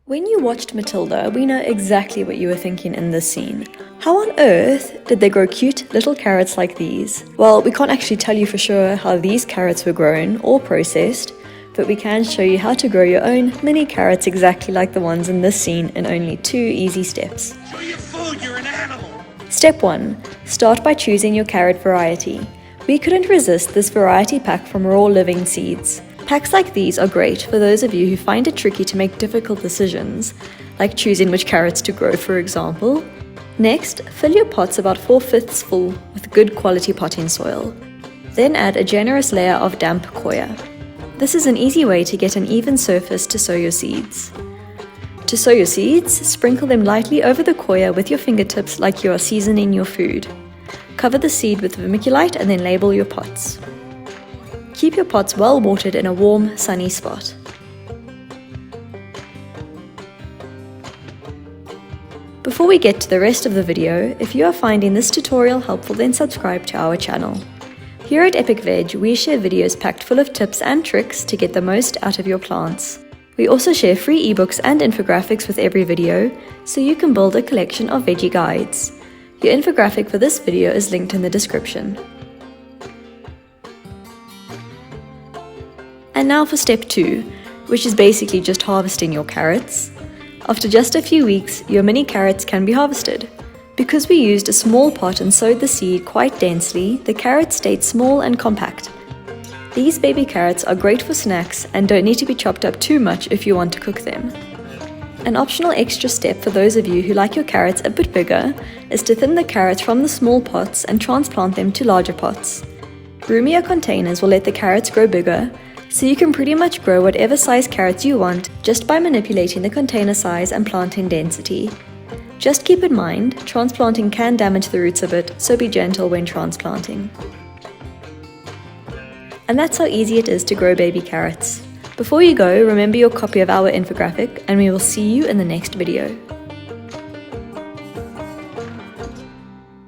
When you watched Matilda, we know exactly what you were thinking in this scene. How on earth did they grow cute little carrots like these? Well, we can't actually tell you for sure how these carrots were grown or processed, but we can show you how to grow your own mini carrots exactly like the ones in this scene in only 2 easy steps. Show your food, you're an animal! Step 1. Start by choosing your carrot variety. We couldn't resist this variety pack from Raw Living Seeds. Packs like these are great for those of you who find it tricky to make difficult decisions, like choosing which carrots to grow, for example. Next, fill your pots about 4/5 full with good quality potting soil. Then add a generous layer of damp coir. This is an easy way to get an even surface to sow your seeds. To sow your seeds, sprinkle them lightly over the coir with your fingertips like you are seasoning your food. Cover the seed with vermiculite and then label your pots. Keep your pots well watered in a warm, sunny spot. Before we get to the rest of the video, if you are finding this tutorial helpful, then subscribe to our channel. Here at Epic Veg, we share videos packed full of tips and tricks to get the most out of your plants. We also share free ebooks and infographics with every video, so you can build a collection of veggie guides. Your infographic for this video is linked in the description. And now for step 2, which is basically just harvesting your carrots. After just a few weeks, your mini carrots can be harvested. Because we used a small pot and sowed the seed quite densely, the carrots stayed small and compact. These baby carrots are great for snacks and don't need to be chopped up too much if you want to cook them. An optional extra step for those of you who like your carrots a bit bigger is to thin the carrots from the small pots and transplant them to larger pots. Roomier containers will let the carrots grow bigger, so you can pretty much grow whatever size carrots you want just by manipulating the container size and planting density. Just keep in mind, transplanting can damage the roots a bit, so be gentle when transplanting. And that's how easy it is to grow baby carrots. Before you go, remember your copy of our infographic, and we will see you in the next video.